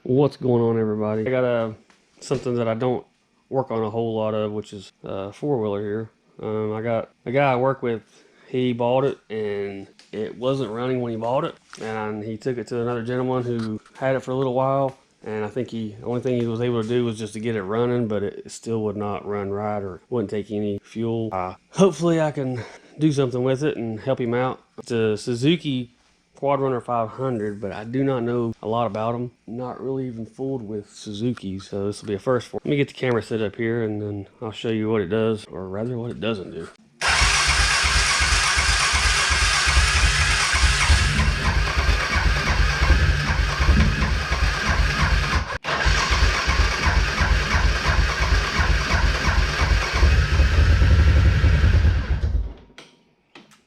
What's going on, everybody? I got something that I don't work on a whole lot of, which is a four-wheeler here. I got a guy I work with. He bought it and it wasn't running when he bought it, and he took it to another gentleman who had it for a little while, and I think the only thing he was able to do was just to get it running, but it still would not run right or wouldn't take any fuel. Hopefully I can do something with it and help him out. It's a Suzuki Quad Runner 500, but I do not know a lot about them. Not really even fooled with Suzuki, so this will be a first for me. Let me get the camera set up here and then I'll show you what it does, or rather what it doesn't do.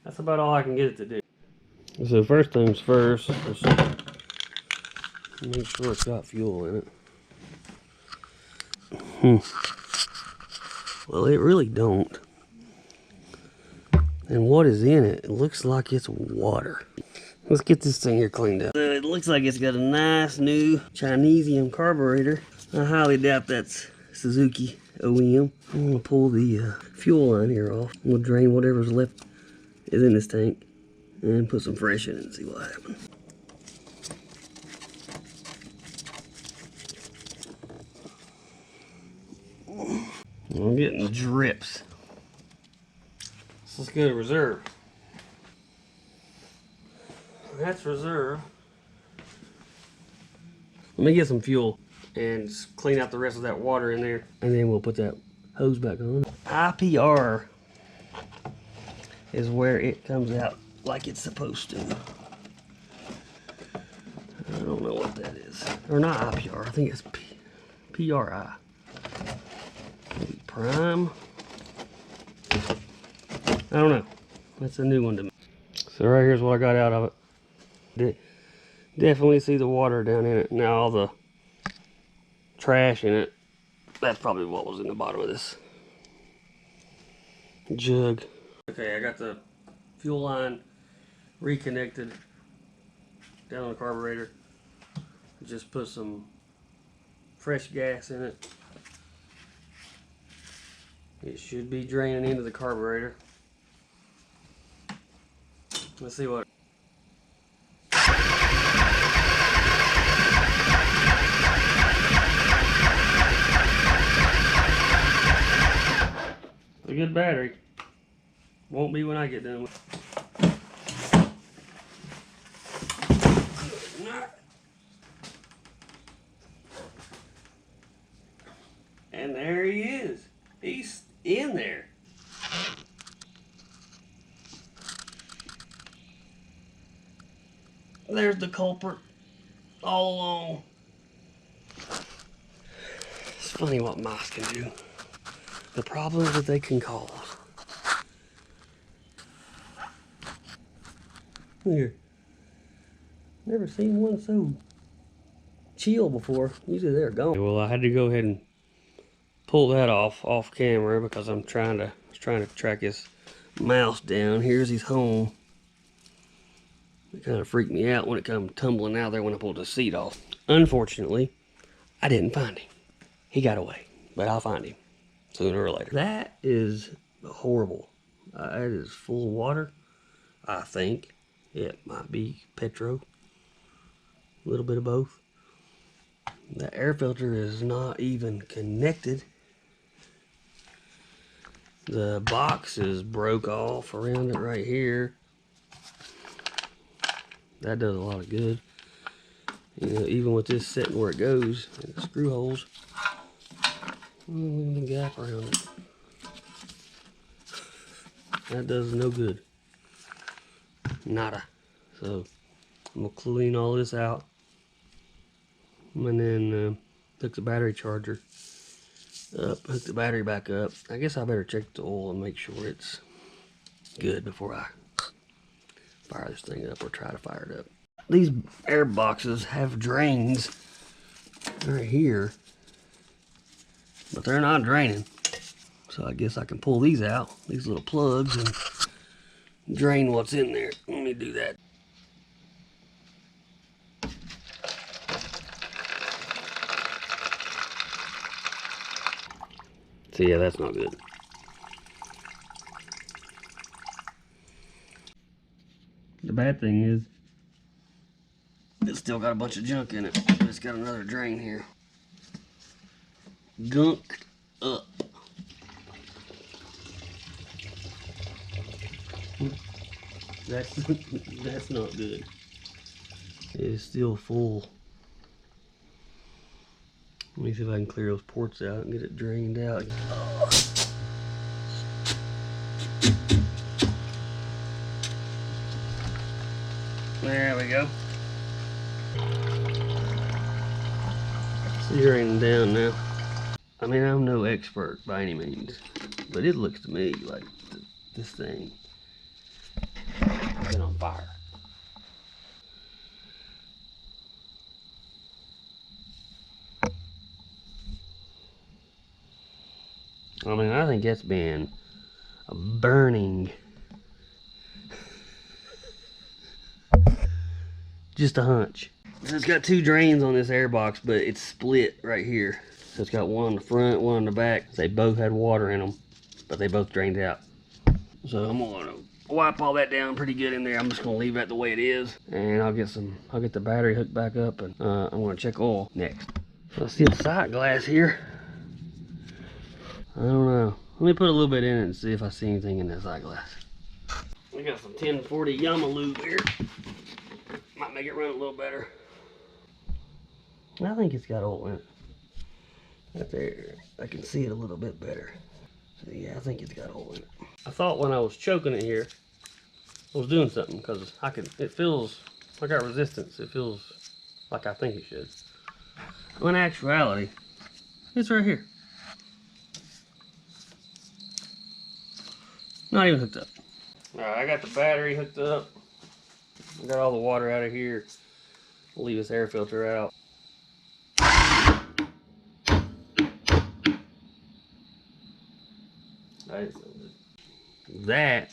That's about all I can get it to do. So first things first, let's make sure it's got fuel in it. Well, it really don't. And what is in it? It looks like it's water. Let's get this thing here cleaned up. It looks like it's got a nice new Chinesium carburetor. I highly doubt that's Suzuki OEM. I'm gonna pull the fuel line here off. We'll drain whatever's left is in this tank and put some fresh in it and see what happens. I'm getting drips. Let's go to reserve. That's reserve. Let me get some fuel and just clean out the rest of that water in there, and then we'll put that hose back on. IPR is where it comes out like it's supposed to. I don't know what that is. Or not IPR, I think it's PRI. Maybe prime. I don't know. That's a new one to me. So right here's what I got out of it. Definitely see the water down in it. Now all the trash in it, that's probably what was in the bottom of this jug. Okay, I got the fuel line reconnected down on the carburetor. Just put some fresh gas in it. It should be draining into the carburetor. Let's see what. A good battery. Won't be when I get done with it. And there he is. He's in there. There's the culprit all along. It's funny what mice can do. The problems that they can cause. Here. Never seen one so chill before. Usually they're gone. Well, I had to go ahead and pull that off camera because I'm trying to track his mouse down. Here's his home. It kind of freaked me out when it come tumbling out there when I pulled the seat off. Unfortunately, I didn't find him. He got away, but I'll find him sooner or later. That is horrible. It is full of water. I think it might be petro. A little bit of both. The air filter is not even connected. The box is broke off around it right here. That does a lot of good. You know, even with this sitting where it goes, and the screw holes, look at the gap around it. That does no good. Nada. So I'm gonna clean all this out, and then hook the battery charger up, hook the battery back up. I guess I better check the oil and make sure it's good before I fire this thing up or try to fire it up. These air boxes have drains right here, but they're not draining. So I guess I can pull these out, these little plugs, and drain what's in there. Let me do that. So yeah, that's not good. The bad thing is, it's still got a bunch of junk in it. It's got another drain here. Gunked up. That's not good. It is still full. Let me see if I can clear those ports out and get it drained out. There we go. It's draining down now. I mean, I'm no expert by any means, but it looks to me like this thing has been on fire. I mean, I think that's been a burning. Just a hunch. So it's got two drains on this air box, but it's split right here. So it's got one in the front, one in the back. They both had water in them, but they both drained out. So I'm gonna wipe all that down pretty good in there. I'm just gonna leave that the way it is, and I'll get the battery hooked back up, and I'm gonna check oil next. So I see a sight glass here. I don't know. Let me put a little bit in it and see if I see anything in that sight glass. We got some 1040 Yamalube here. Might make it run a little better. I think it's got oil in it. Right there, I can see it a little bit better. So yeah, I think it's got oil in it. I thought when I was choking it here, I was doing something because it feels, I got resistance. It feels like I think it should. When in actuality, it's right here. Not even hooked up. Alright, I got the battery hooked up. I got all the water out of here. I'll leave this air filter out. That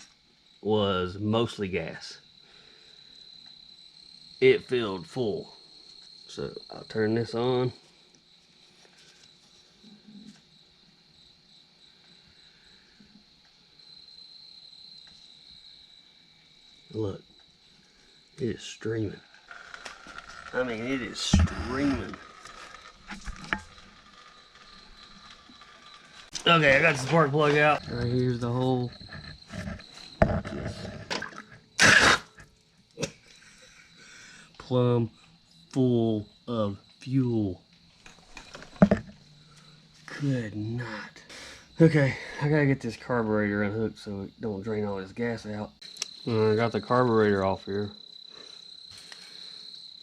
was mostly gas. It filled full. So I'll turn this on. Look, it is streaming. I mean, it is streaming. Okay, I got the spark plug out. Right here's the hole. Plumb full of fuel. Good night. Okay, I gotta get this carburetor unhooked so it don't drain all this gas out. I got the carburetor off here.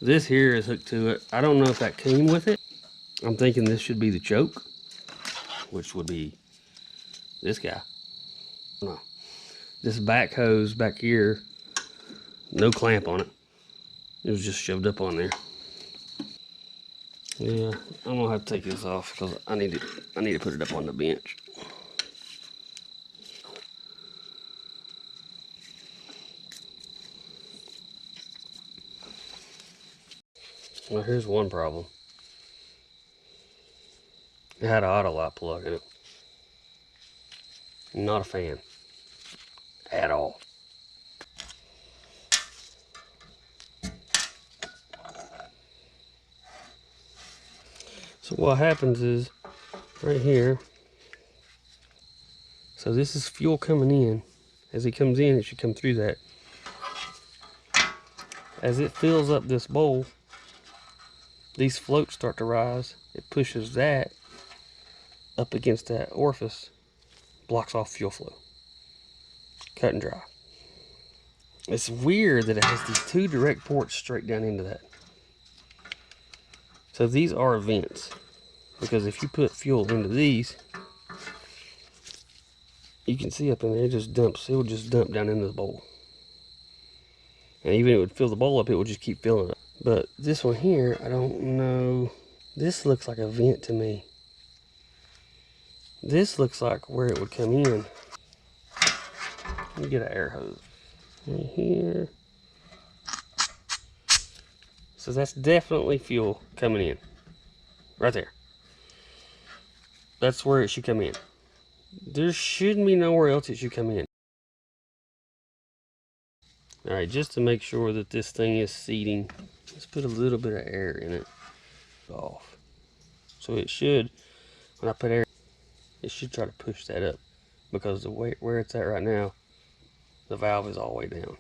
This here is hooked to it. I don't know if that came with it. I'm thinking this should be the choke, which would be this guy. No, this back hose back here, no clamp on it. It was just shoved up on there. Yeah, I'm gonna have to take this off because I need to put it up on the bench. Well, here's one problem. It had an auto light plug in it. Not a fan at all. So what happens is right here, so this is fuel coming in. As it comes in, it should come through that. As it fills up this bowl, these floats start to rise. It pushes that up against that orifice, blocks off fuel flow. Cut and dry. It's weird that it has these two direct ports straight down into that. So these are vents, because if you put fuel into these, you can see up in there, it will just dump down into the bowl. And even if it would fill the bowl up, it would just keep filling up. But this one here, I don't know. This looks like a vent to me. This looks like where it would come in. Let me get an air hose. Right here. So that's definitely fuel coming in. Right there. That's where it should come in. There shouldn't be nowhere else it should come in. Alright, just to make sure that this thing is seating, let's put a little bit of air in it. Off. So it should, when I put air, it should try to push that up. Because the way where it's at right now, the valve is all the way down.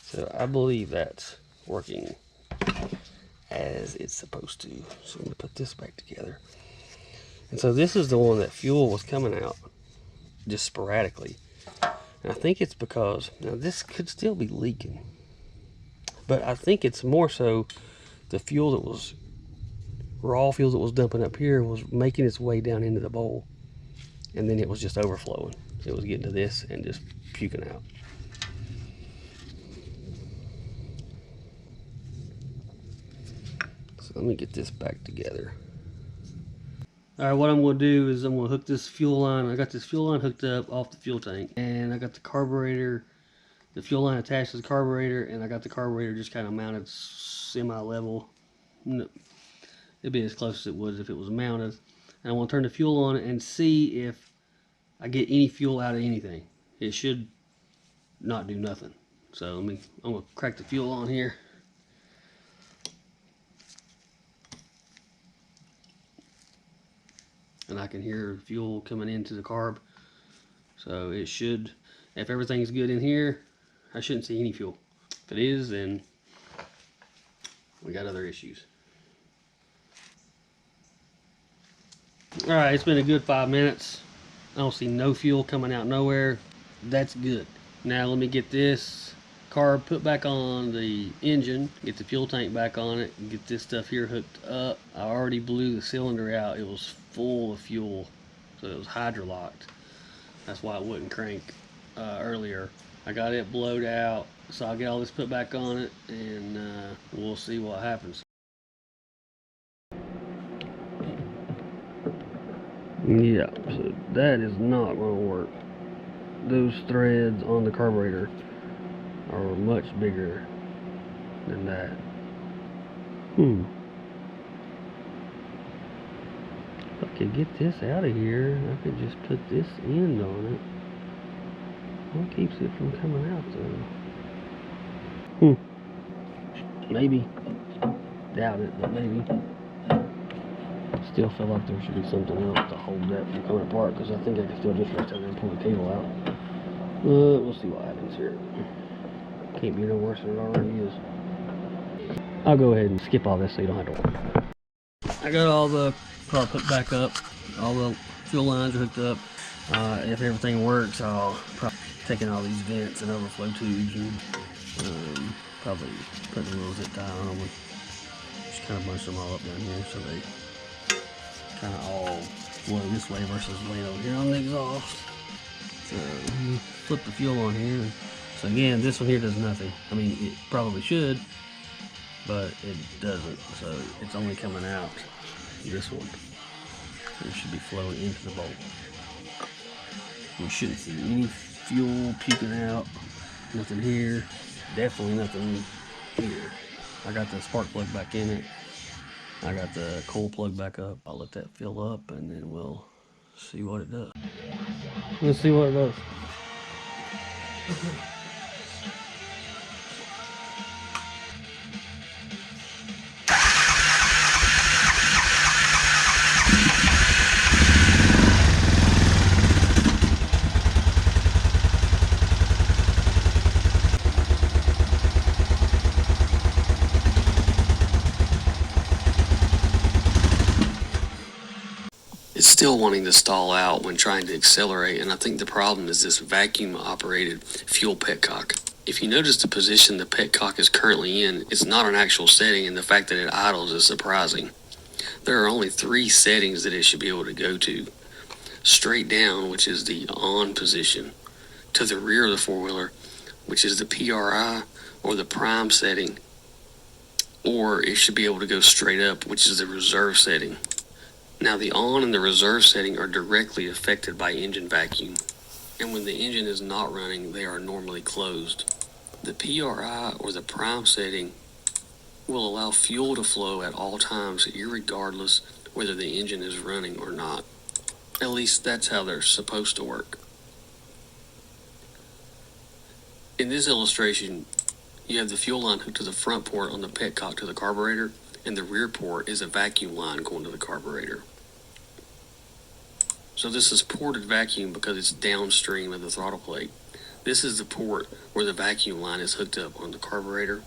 So I believe that's working as it's supposed to. So I'm going to put this back together. And so this is the one that fuel was coming out just sporadically. And I think it's because, now this could still be leaking, but I think it's more so the fuel that was, raw fuel that was dumping up here was making its way down into the bowl. And then it was just overflowing. It was getting to this and just puking out. So let me get this back together. Alright, what I'm going to do is I'm going to hook this fuel line. I got this fuel line hooked up off the fuel tank. And I got the carburetor, the fuel line attached to the carburetor. And I got the carburetor just kind of mounted semi-level. It'd be as close as it would if it was mounted. And I want to turn the fuel on and see if I get any fuel out of anything. It should not do nothing. So I'm going to crack the fuel on here. And I can hear fuel coming into the carb. So it should, if everything's good in here, I shouldn't see any fuel. If it is, then we got other issues. Alright, it's been a good 5 minutes. I don't see no fuel coming out nowhere. That's good. Now let me get this carb put back on the engine, get the fuel tank back on it, and get this stuff here hooked up. I already blew the cylinder out. It was full of fuel, so it was hydrolocked. That's why it wouldn't crank earlier. I got it blowed out, so I'll get all this put back on it, and we'll see what happens. Yeah, so that is not going to work. Those threads on the carburetor are much bigger than that. If I could get this out of here, I could just put this end on it. What keeps it from coming out though? Maybe. Doubt it, but maybe. Still feel like there should be something else to hold that from coming apart, because I think I can still just reach out there and pull the cable out. We'll see what happens here. Can't be no worse than it already is. I'll go ahead and skip all this so you don't have to worry. I got all the car put back up. All the fuel lines are hooked up. If everything works, I'll probably take in all these vents and overflow tubes and probably put a little zip tie on them and just kind of bunch them all up down here so they kind of all flow this way versus laying over here on the exhaust. So flip the fuel on here. So again, this one here does nothing. I mean, it probably should, but it doesn't. So it's only coming out this one. It should be flowing into the bowl. We shouldn't see any fuel puking out. Nothing here. Definitely nothing here. I got the spark plug back in it. I got the coil plug back up. I'll let that fill up and then we'll see what it does. Let's see what it does. It's still wanting to stall out when trying to accelerate, and I think the problem is this vacuum-operated fuel petcock. If you notice the position the petcock is currently in, it's not an actual setting, and the fact that it idles is surprising. There are only 3 settings that it should be able to go to. Straight down, which is the on position. To the rear of the four-wheeler, which is the PRI or the prime setting. Or it should be able to go straight up, which is the reserve setting. Now the on and the reserve setting are directly affected by engine vacuum, and when the engine is not running, they are normally closed. The PRI or the prime setting will allow fuel to flow at all times, irregardless whether the engine is running or not. At least that's how they're supposed to work. In this illustration, you have the fuel line hooked to the front port on the petcock to the carburetor, and the rear port is a vacuum line going to the carburetor. So this is ported vacuum because it's downstream of the throttle plate. This is the port where the vacuum line is hooked up on the carburetor,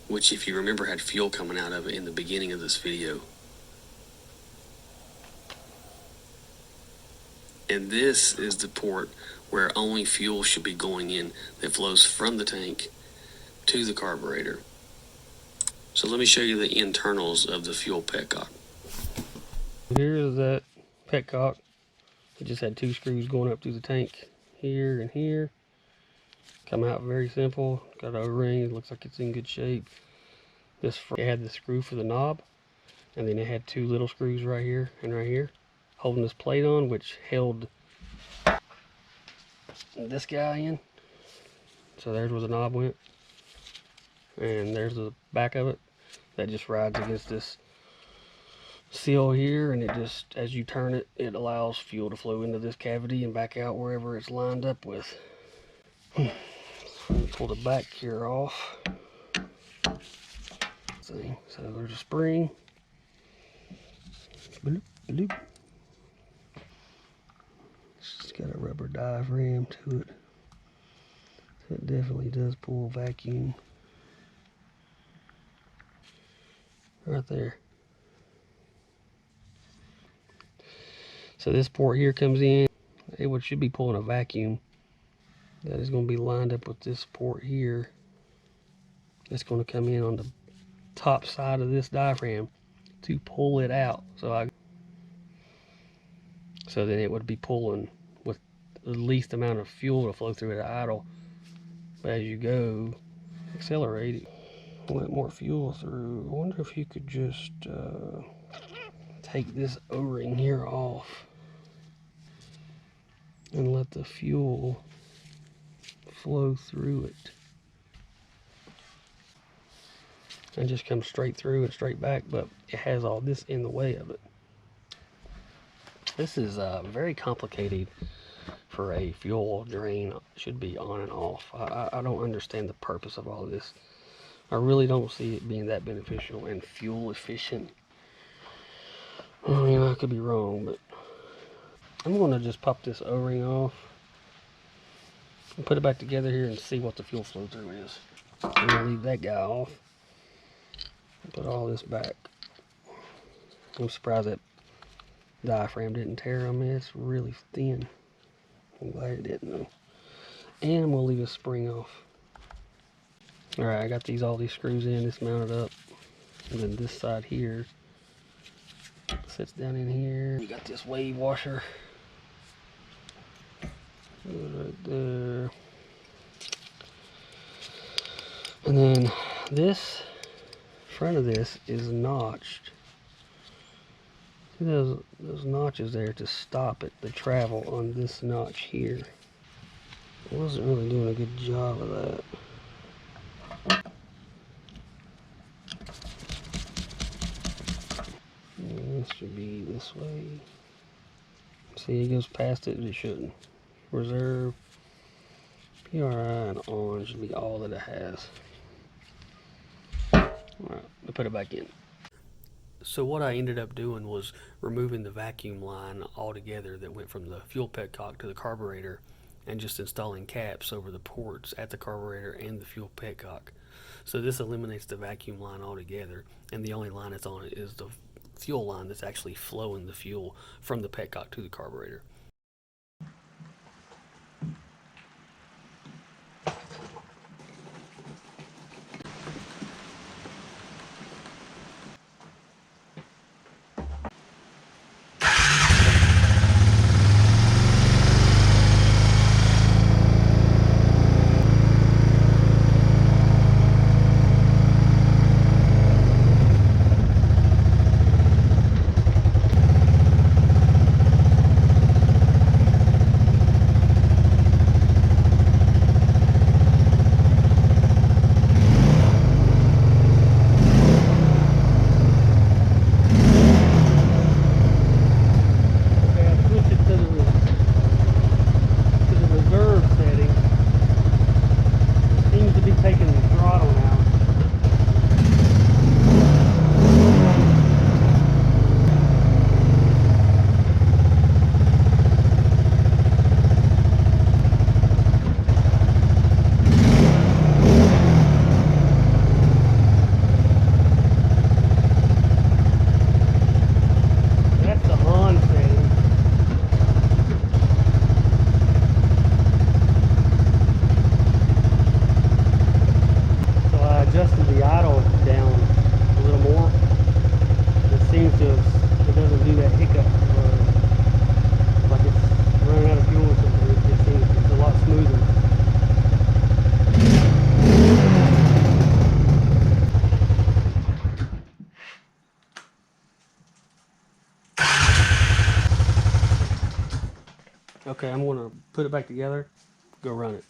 which, if you remember, had fuel coming out of it in the beginning of this video. And this is the port where only fuel should be going in that flows from the tank to the carburetor. So let me show you the internals of the fuel petcock. Here's that petcock. It just had 2 screws going up through the tank, here and here. Come out very simple. Got an O-ring. It looks like it's in good shape. It had the screw for the knob, and then it had 2 little screws right here and right here, holding this plate on, which held this guy in. So there's where the knob went, and there's the back of it that just rides against this seal here, and it just, as you turn it, it allows fuel to flow into this cavity and back out wherever it's lined up with. Pull the back here off. See, so there's a spring. Bloop, bloop. It's got a rubber diaphragm to it. So it definitely does pull vacuum. Right there. So this port here comes in. It should be pulling a vacuum. That is going to be lined up with this port here. It's going to come in on the top side of this diaphragm to pull it out. So then it would be pulling with the least amount of fuel to flow through it at idle. But as you go, accelerate it, let more fuel through. I wonder if you could just take this O-ring here off and let the fuel flow through it. And just come straight through and straight back, but it has all this in the way of it. This is very complicated for a fuel drain. It should be on and off. I don't understand the purpose of all this. I really don't see it being that beneficial and fuel efficient. I mean, I could be wrong, but I'm going to just pop this O-ring off and put it back together here and see what the fuel flow through is. I'm going to leave that guy off. Put all this back. I'm surprised that diaphragm didn't tear on me. It's really thin. I'm glad it didn't though. And I'm gonna leave a spring off. Alright, I got all these screws in, this mounted up. And then this side here sits down in here. You got this wave washer. Right there. And then this front of this is notched. See those notches there to stop it, the travel on this notch here. I wasn't really doing a good job of that. And this should be this way. See, it goes past it, but it shouldn't. Reserve, PRI, and on should be all that it has. Alright, I'll put it back in. So what I ended up doing was removing the vacuum line altogether that went from the fuel petcock to the carburetor, and just installing caps over the ports at the carburetor and the fuel petcock. So this eliminates the vacuum line altogether, and the only line that's on it is the fuel line that's actually flowing the fuel from the petcock to the carburetor. Okay, I'm gonna put it back together, go run it.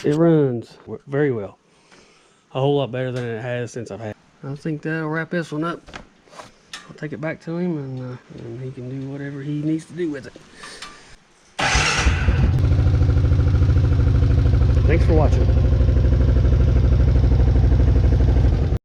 It runs very well. A whole lot better than it has since I've had it. I think that'll wrap this one up. I'll take it back to him and he can do whatever he needs to do with it. Thanks for watching.